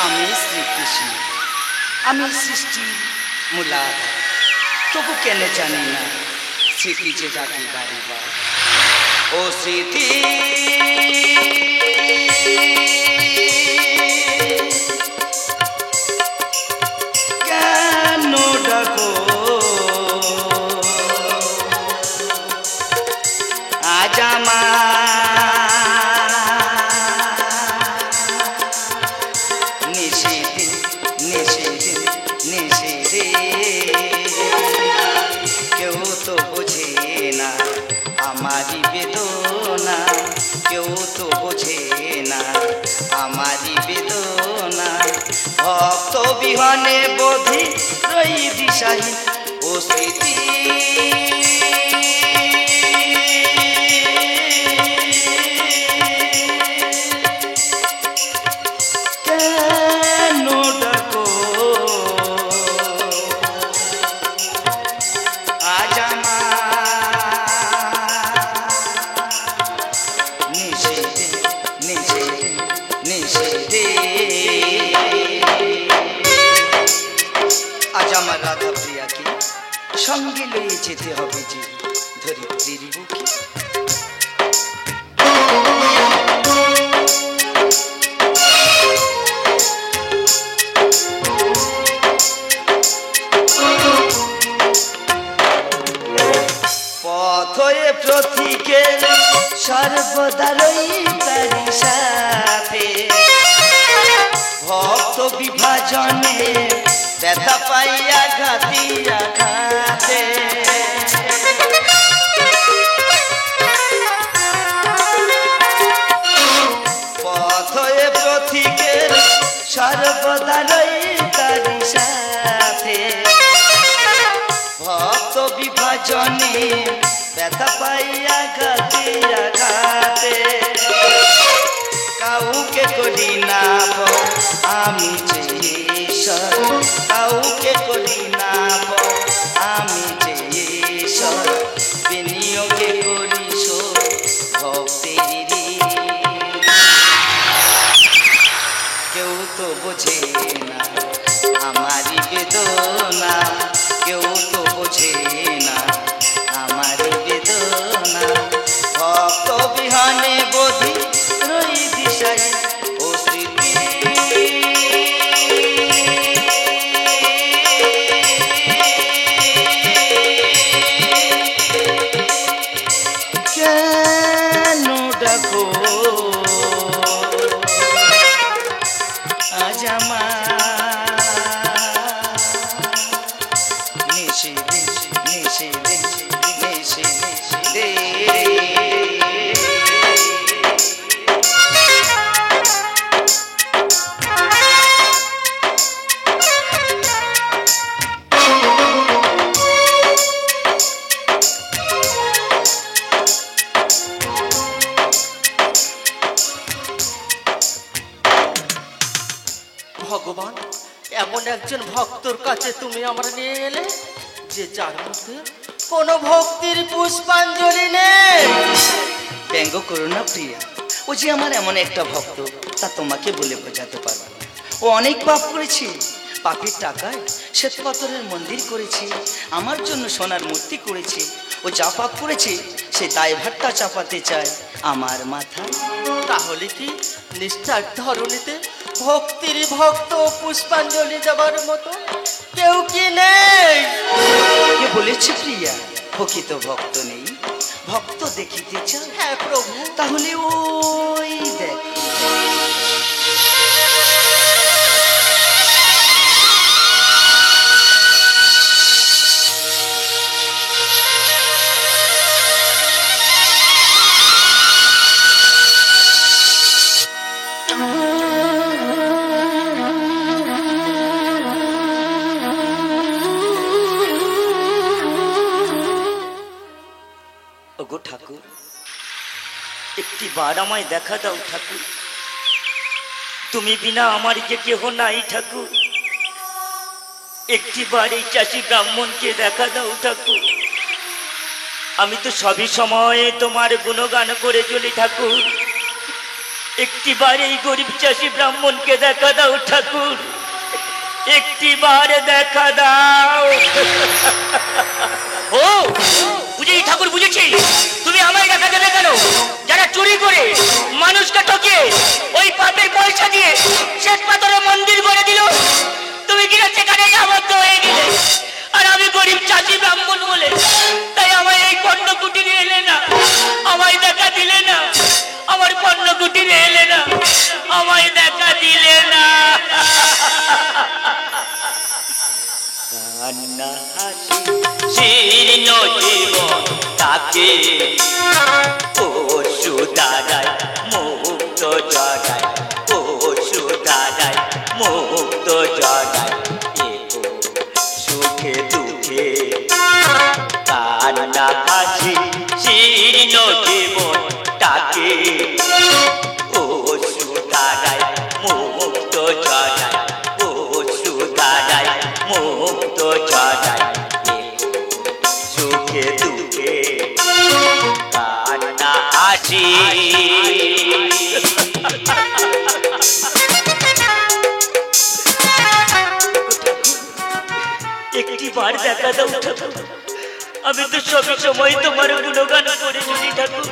আমি শ্রীকৃষ্ণ, আমি সৃষ্টি মূলাধার। তবু কেন জানি না স্মৃতি যে ডাকি বাড়িবার। ও স্মৃতি কেন ডাকো আজ কেউ তো বোঝে না আমারি বেদনা, কেউ তো বোঝে না আমারি বেদনা। ভক্ত বিহনে বোধি রই দিশাহীন। ও স্মৃতি কেন ডাকো আজ আমার রাধা প্রিয়াকে সঙ্গে লয়ে যেতে হবে যে ধরিত্রীর বুকে। পথয়ে প্রতীকে সর্বদা রই তারি সাথে, ভক্ত বিভাজনে ব্যথা পাইয়া ঘাতিয়া ঘাতে। পথয়ে প্রতীকের সর্বদা রই তারি সাথে, ভক্ত বিভাজনে ব্যথা পাইয়া ঘাতিয়া ঘাতে। কাউকে করি না আমি যে ঈশ্বর, কাউকে করি না আমি যে ঈশ্বর, বিনিয়োগে করি ভক্তের। কেউ তো বোঝে না আমারি বেদনা, কেউ তো বোঝে না আমারি বেদনা। ভক্ত বিহনে বোধি রই দিশাহীন। ও স্মৃতি কেন ডাকো আজ ভগবান, এমন একজন ভক্তর কাছে তুমি আমরা নিয়ে এলে যে যার মধ্যে কোনো ভক্তির পুষ্পাঞ্জলি নেই। ব্যঙ্গ করো না প্রিয়া, ও যে আমার এমন একটা ভক্ত তা তোমাকে বলে বোঝাতে পারবো না। ও অনেক পাপ করেছে, পাপের টাকায় শ্বেতপাথরের মন্দির করেছে, আমার জন্য সোনার মূর্তি করেছে। ও যা পাপ করেছে সে দায়ভারটা চাপাতে চায় আমার মাথায়। তাহলে কি নিষ্ঠার ধরণীতে ভক্তির ভক্ত পুষ্পাঞ্জলি দেওয়ার মতো কেউ কি নেই? কে বলেছে প্রিয়া প্রকৃত ভক্ত নেই? ভক্ত দেখিতে চাও? হ্যাঁ প্রভু। তাহলে ওই দেখ। ওগো ঠাকুর, একটি বার আমায় দেখা দাও ঠাকুর, তুমি বিনা আমার যে কেহ নাই ঠাকুর। একটি বার এই চাষি ব্রাহ্মণকে দেখা দাও ঠাকুর। আমি তো সবই সময়ে তোমার গুণগান করে চলি ঠাকুর, একটিবার এই গরিব চাষি ব্রাহ্মণকে দেখা দাও ঠাকুর, একটিবার দেখা দাও। ও বুঝেছি ঠাকুর, বুঝেছি। তুমি আমায় দেখা দেবে কেন? যারা চুরি করে মানুষকে ঠকিয়ে ওই পাপের পয়সা দিয়ে শ্বেত পাথরের মন্দির করে দিল, তুমি কিনা সেখানে আবদ্ধ হয়ে গেলে। আর আমি গরিব চাষি ব্রাহ্মণ বলে তাই আমায় এই পণ্য কুটিরে এলে না, আমায় দেখা দিলে না, আমার পণ্য কুটিরে এলে না, আমায় দেখা দিলে না। কান্না হাসি শীর্ণ জীবন তাকে পশু দাঁড়ায় মুক্ত জড়ায়, পশু দাঁড়ায় মুক্ত জড়ায়, সুখে দুঃখে কান্না হাসি শীর্ণ জীবন তাকে পশু দাঁড়ায় মুক্ত জড়ায়, পশু দাঁড়ায় মুক্ত জড়ায়, সুখে দুঃখে কান্না হাসি। একটি বার দেখা দাও ঠাকুর, আমি তো সব সময় তোমার গুণগান করে চলি ঠাকুর।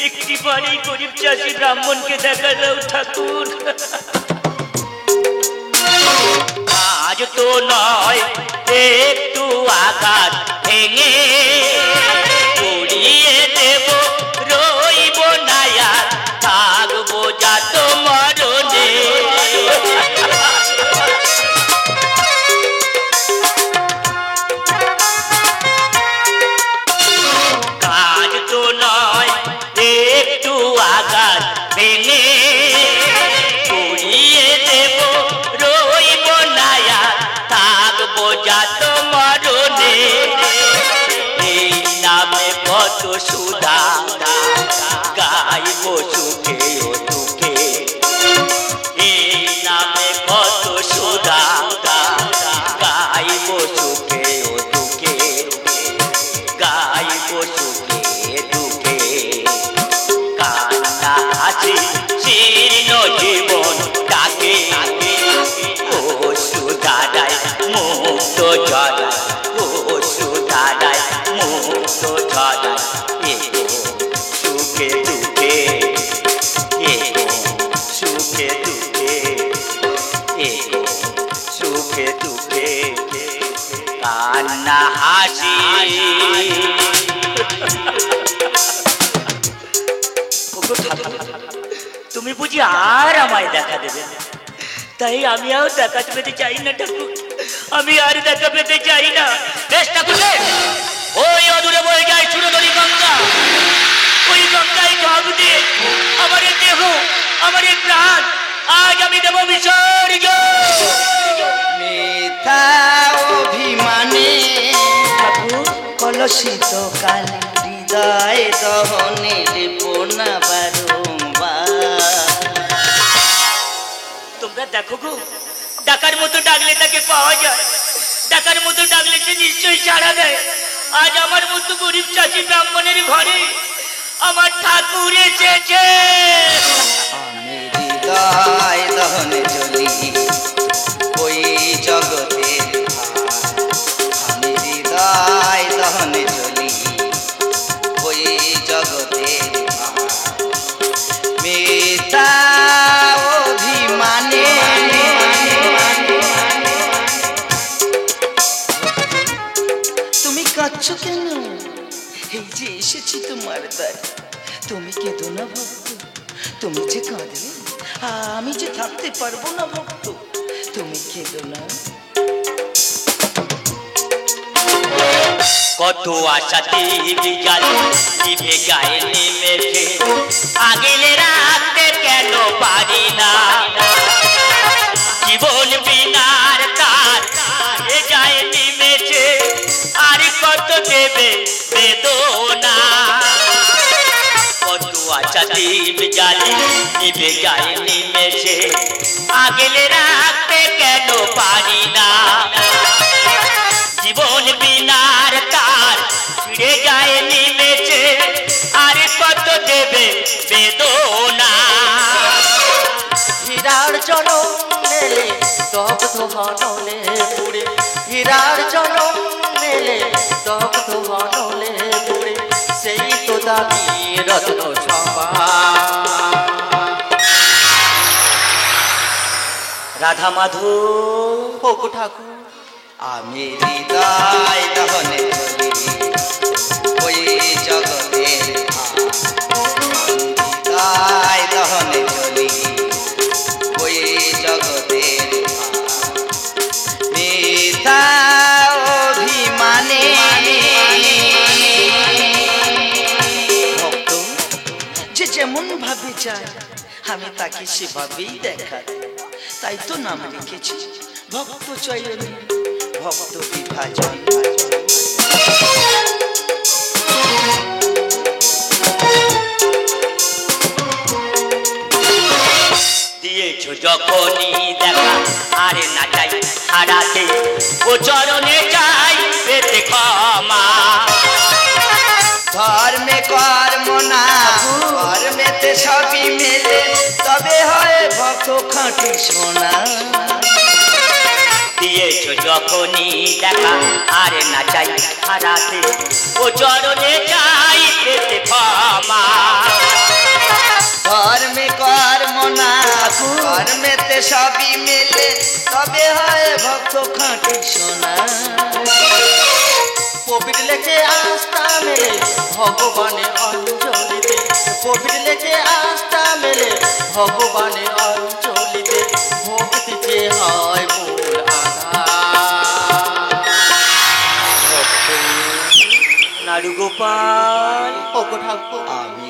একটি বার এই গরিব চাষি ব্রাহ্মণকে দেখা দাও ঠাকুর। আজ তো নয় একটু আঘাত ভেঙে উড়িয়ে দেব, রইব না আর থাকবো যাত মরণে। কাজ তো নয় একটু আঘাত ভেঙে উড়িয়ে দেব, রইব না আর থাকবো যাত মরণে। এই নামে কত সুধা গাইব সুখে ও দুঃখে, এই নামে কত সুধা গাইব সুখে ও দুঃখে, গাইব সুখে দুঃখে। কান্না হাসি শীর্ণ জীবন তাকে পশু দাঁড়ায় মুক্ত জড়ায়, পশু দাঁড়ায় মুক্ত জড়ায়, সুখে দুঃখে সুখে দুঃখে সুখে দুঃখে কান্না হাসি। তুমি বুঝি আর আমায় দেখা দেবে না? তাই আমি আর দেখা পেতে চাই না ঠাকুর, আমি আর দেখা পেতে চাই না। বেশ ঠাকুর, ওই অদূরে বয়ে যায় সুরধরি গঙ্গা, ওই গঙ্গায় ঝাঁপ দিয়ে আমার এই দেহ, আমার এই প্রাণ আজ আমি দেব বিসর্জন। মিথ্যা অভিমানে কলসিত কালে হৃদয় দহনে লেপনা বারংবার। তোমরা দেখো গো, ডাকার মতো ডাকলে তাকে পাওয়া যায়, ডাকার মতো ডাকলে সে নিশ্চয়ই সাড়া দেয়। আজ আমার মতো গরিব চাষি ব্রাহ্মণের ঘরে আমার ঠাকুর এসেছে। আমি হৃদয় দহনে জ্বলি ওই জগতের ভার, আমি হৃদয় দহনে জ্বলি ওই জগতের ভার। মিথ্যা অভিমানে তুমি কাঁদছো কেন? এই যে এসেছি তোমার দ্বারে, তুমি কেঁদো না ভক্ত, তুমি যে কাঁদলে আমি যে থাকতে পারবো না ভক্ত, তুমি কেঁদো না। কত আশাতে বিকাল নিভে গায়ে নেমেছে, আগেলে রাখতে কেন পারি না। জীবন বিনার তার এ গায়ে নেমেছে, আর কত দেবে বেদনা। কত আশাতে বিকাল নিভে গায়ে নেমেছে, আগেলে রাখতে কেন পারি না। জীবন বিনার তার ছিঁড়ে গায়ে নেমেছে, আর কত দেবে বেদনা। হীরার জনম নেলে দগ্ধ হনলে পুড়ে, হীরার জনম নেলে দগ্ধ হনলে পুড়ে, সেই তো দাবি রত্ন ছপা। রাধা মাধব, ওগো ঠাকুর, আমি হৃদয় দহনে চলি ওই জগতের হৃদয় দহনে চলি ওই জগতের মিথ্যা অভিমানে ভক্ত যে যেমন ভাবে চায় আমি তাকে সেভাবেই দেখাই, তাই তো নাম লিখেছি ভক্ত চয়নী, ভক্ত বিভাজন। দিয়েছ যখনই দেখা আরে না চাই হারাতে, ও চরণে চাই পেতে ক্ষমা। ধর্মে কর্ম না কর্মেতে সবই মেলে, তবে হয় ভক্ত খাঁটি সোনা। দিয়েছ যখনই দেখা আরে না চাই হারাতে, ও চরণে চাই পেতে ক্ষমা। ধর্মে কর্ম না কর্মেতে সবই মেলে, তবে হয় ভক্ত খাঁটি সোনা। প্রবীর লেখে আস্থা মেলে ভগবানে অঞ্জলিতে, প্রবীর লেখে আস্থা মেলে ভগবানে অঞ্জলিতে, ভক্তি যে হয় মূল আধার। নাড়ু গোপাল, ওগো ঠাকুর, আমি